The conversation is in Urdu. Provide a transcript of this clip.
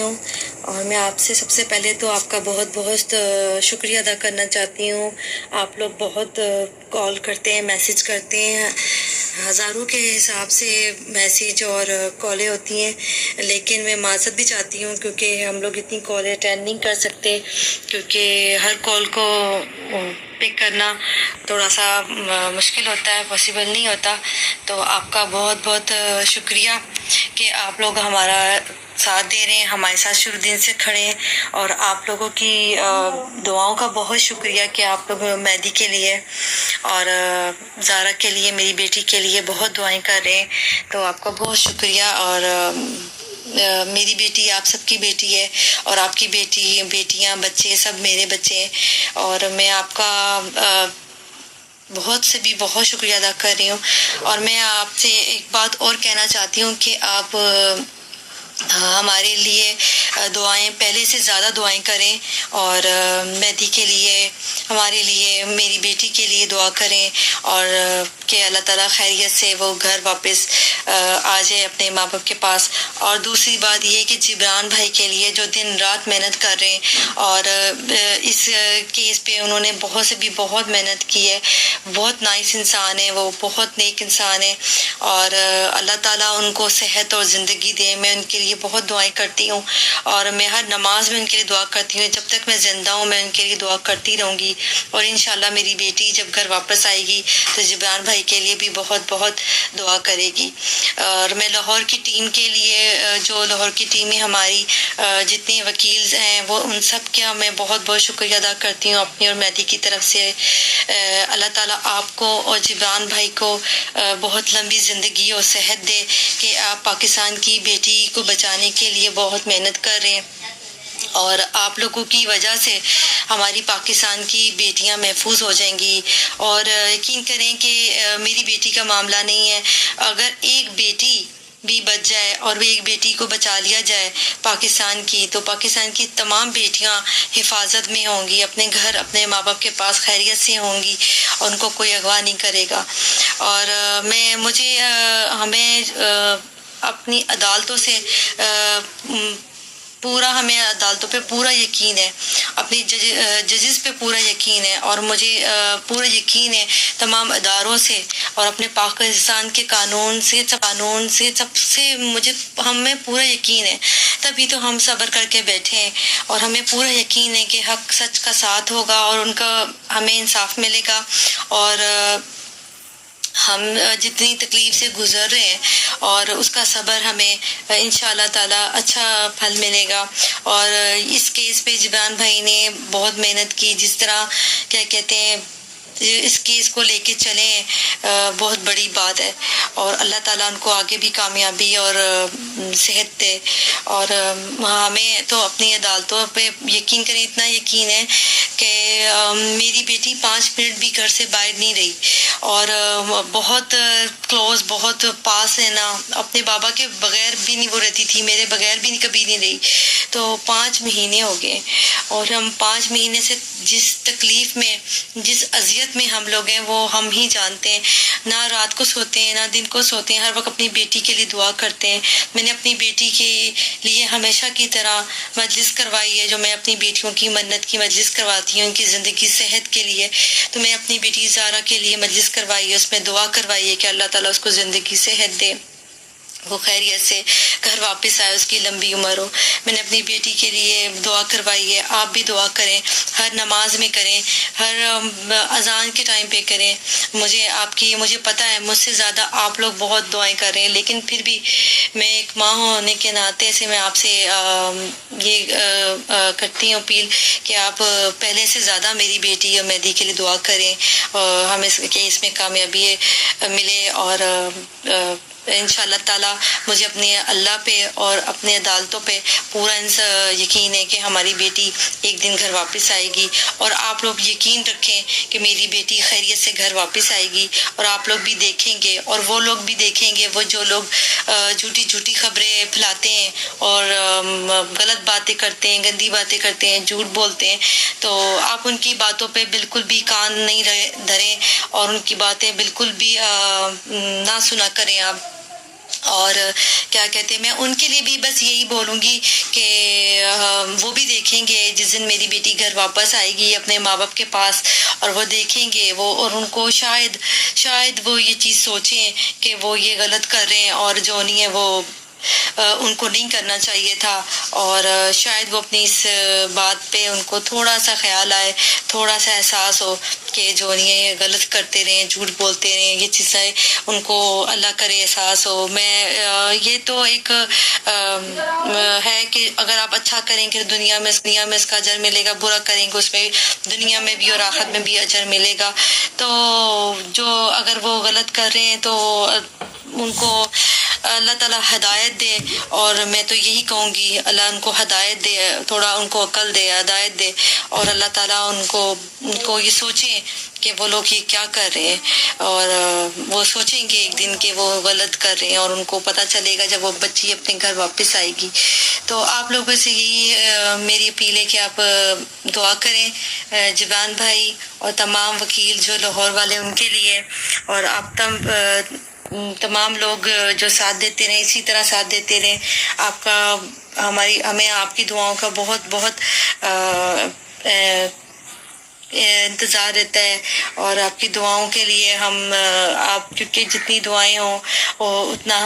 ہوں اور میں آپ سے سب سے پہلے تو آپ کا بہت بہت شکریہ ادا کرنا چاہتی ہوں. آپ لوگ بہت کال کرتے ہیں، میسج کرتے ہیں، ہزاروں کے حساب سے میسج اور کالیں ہوتی ہیں، لیکن میں معذرت بھی چاہتی ہوں کیونکہ ہم لوگ اتنی کالیں اٹینڈ نہیں کر سکتے، کیونکہ ہر کال کو پک کرنا تھوڑا سا مشکل ہوتا ہے، پاسبل نہیں ہوتا. تو آپ کا بہت بہت شکریہ کہ آپ لوگ ہمارا ساتھ دے رہے ہیں، ہمارے ساتھ شروع دن سے کھڑے ہیں. اور آپ لوگوں کی دعاؤں کا بہت شکریہ کہ آپ لوگ مہدی کے لیے اور زارا کے لیے، میری بیٹی کے لیے بہت دعائیں کر رہے ہیں. تو آپ کا بہت شکریہ. اور میری بیٹی آپ سب کی بیٹی ہے، اور آپ کی بیٹیاں، بچے سب میرے بچے ہیں. اور میں آپ کا بہت سے بھی بہت شکریہ ادا کر رہی ہوں. اور میں آپ سے ایک بات اور کہنا چاہتی ہوں کہ آپ ہمارے لیے دعائیں، پہلے سے زیادہ دعائیں کریں، اور مہدی کے لیے، ہمارے لیے، میری بیٹی کے لیے دعا کریں، اور کہ اللہ تعالیٰ خیریت سے وہ گھر واپس آ جائے اپنے ماں باپ کے پاس. اور دوسری بات یہ کہ جبران بھائی کے لیے جو دن رات محنت کر رہے ہیں، اور اس کیس پہ انہوں نے بہت محنت کی ہے. بہت نائس انسان ہے وہ، بہت نیک انسان ہے، اور اللہ تعالیٰ ان کو صحت اور زندگی دے. میں ان کے لیے بہت دعائیں کرتی ہوں، اور میں ہر نماز میں ان کے لیے دعا کرتی ہوں. جب تک میں زندہ ہوں میں ان کے لیے دعا کرتی رہوں گی. اور انشاءاللہ میری بیٹی جب گھر واپس آئے گی تو جبران بھائی کے لیے بھی بہت بہت دعا کرے گی. اور میں لاہور کی ٹیم کے لیے، جو لاہور کی ٹیم میں ہماری جتنے وکیل ہیں، وہ ان سب کا میں بہت بہت شکریہ ادا کرتی ہوں اپنی اور مہدی کی طرف سے. اللہ تعالیٰ آپ کو اور جبران بھائی کو بہت لمبی زندگی اور صحت دے کہ آپ پاکستان کی بیٹی کو بچانے کے لیے بہت محنت کر رہے ہیں. اور آپ لوگوں کی وجہ سے ہماری پاکستان کی بیٹیاں محفوظ ہو جائیں گی. اور یقین کریں کہ میری بیٹی کا معاملہ نہیں ہے، اگر ایک بیٹی بھی بچ جائے اور ایک بیٹی کو بچا لیا جائے پاکستان کی، تو پاکستان کی تمام بیٹیاں حفاظت میں ہوں گی، اپنے گھر، اپنے ماں باپ کے پاس خیریت سے ہوں گی، اور ان کو کوئی اغوا نہیں کرے گا. اور ہمیں اپنی عدالتوں سے ہمیں عدالتوں پہ پورا یقین ہے، اپنی ججز پہ پورا یقین ہے، اور مجھے پورا یقین ہے تمام اداروں سے، اور اپنے پاکستان کے قانون سے ہمیں پورا یقین ہے. تبھی تو ہم صبر کر کے بیٹھے ہیں، اور ہمیں پورا یقین ہے کہ حق سچ کا ساتھ ہوگا، اور ان کا ہمیں انصاف ملے گا. اور ہم جتنی تکلیف سے گزر رہے ہیں، اور اس کا صبر ہمیں انشاءاللہ تعالی اچھا پھل ملے گا. اور اس کیس پہ جبران بھائی نے بہت محنت کی، جس طرح کیا کہتے ہیں اس کیس کو لے کے چلیں، بہت بڑی بات ہے. اور اللہ تعالیٰ ان کو آگے بھی کامیابی اور صحت دے. اور ہمیں تو اپنی عدالتوں پہ یقین کریں، اتنا یقین ہے کہ میری بیٹی 5 منٹ بھی گھر سے باہر نہیں رہی، اور بہت کلوز، بہت پاس ہے نا، اپنے بابا کے بغیر بھی نہیں وہ رہتی تھی، میرے بغیر بھی کبھی نہیں رہی. تو 5 مہینے ہو گئے، اور ہم 5 مہینے سے جس تکلیف میں، جس اذیت میں ہم لوگ ہیں وہ ہم ہی جانتے ہیں. نہ رات کو سوتے ہیں، نہ دن کو سوتے ہیں، ہر وقت اپنی بیٹی کے لیے دعا کرتے ہیں. میں نے اپنی بیٹی کے لیے ہمیشہ کی طرح مجلس کروائی ہے، جو میں اپنی بیٹیوں کی منت کی مجلس کرواتی ہوں، ان کی زندگی صحت کے لیے. تو میں اپنی بیٹی زارا کے لیے مجلس کروائی ہے، اس میں دعا کروائی ہے کہ اللہ تعالیٰ اس کو زندگی صحت دے، وہ خیریت سے گھر واپس آئے، اس کی لمبی عمر ہو. میں نے اپنی بیٹی کے لیے دعا کروائی ہے. آپ بھی دعا کریں، ہر نماز میں کریں، ہر اذان کے ٹائم پہ کریں. مجھے پتہ ہے مجھ سے زیادہ آپ لوگ بہت دعائیں کر رہے ہیں، لیکن پھر بھی میں ایک ماں ہونے کے ناطے سے میں آپ سے یہ کرتی ہوں اپیل کہ آپ پہلے سے زیادہ میری بیٹی اور مہدی کے لیے دعا کریں، ہمیں اس میں کامیابی ملے. اور انشاءاللہ تعالیٰ مجھے اپنے اللہ پہ اور اپنے عدالتوں پہ پورا یقین ہے کہ ہماری بیٹی ایک دن گھر واپس آئے گی. اور آپ لوگ یقین رکھیں کہ میری بیٹی خیریت سے گھر واپس آئے گی. اور آپ لوگ بھی دیکھیں گے، اور وہ لوگ بھی دیکھیں گے، وہ جو لوگ جھوٹی خبریں پھیلاتے ہیں اور غلط باتیں کرتے ہیں، گندی باتیں کرتے ہیں، جھوٹ بولتے ہیں، تو آپ ان کی باتوں پہ بالکل بھی کان نہیں دھریں، اور ان کی باتیں بالکل بھی نہ سنا کریں. آپ اور کیا کہتے ہیں میں ان کے لیے بھی بس یہی بولوں گی کہ وہ بھی دیکھیں گے جس دن میری بیٹی گھر واپس آئے گی اپنے ماں باپ کے پاس، اور وہ دیکھیں گے وہ، اور ان کو شاید وہ یہ چیز سوچیں کہ وہ یہ غلط کر رہے ہیں اور جو نہیں ہے وہ ان کو نہیں کرنا چاہیے تھا، اور شاید وہ اپنی اس بات پہ ان کو تھوڑا سا خیال آئے، تھوڑا سا احساس ہو کہ جو نہیں ہے یہ غلط کرتے رہیں، جھوٹ بولتے رہیں، یہ چیزیں ان کو اللہ کرے احساس ہو۔ یہ تو ایک ہے کہ اگر آپ اچھا کریں گے دنیا میں اس کا اجر ملے گا، برا کریں گے اس میں دنیا میں بھی اور آخرت میں بھی اجر ملے گا۔ تو جو اگر وہ غلط کر رہے ہیں تو ان کو اللہ تعالیٰ ہدایت دے، اور میں تو یہی کہوں گی اللہ ان کو ہدایت دے، تھوڑا ان کو عقل دے، ہدایت دے، اور اللہ تعالیٰ ان کو یہ سوچیں کہ وہ لوگ یہ کیا کر رہے ہیں، اور وہ سوچیں گے ایک دن کہ وہ غلط کر رہے ہیں، اور ان کو پتہ چلے گا جب وہ بچی اپنے گھر واپس آئے گی۔ تو آپ لوگوں سے یہی میری اپیل ہے کہ آپ دعا کریں جبان بھائی اور تمام وکیل جو لاہور والے ان کے لیے، اور آپ تمام لوگ جو ساتھ دیتے رہیں اسی طرح ساتھ دیتے رہیں۔ آپ کا ہمیں آپ کی دعاؤں کا بہت بہت انتظار رہتا ہے، اور آپ کی دعاؤں کے لیے ہم آپ کیونکہ جتنی دعائیں ہوں اتنا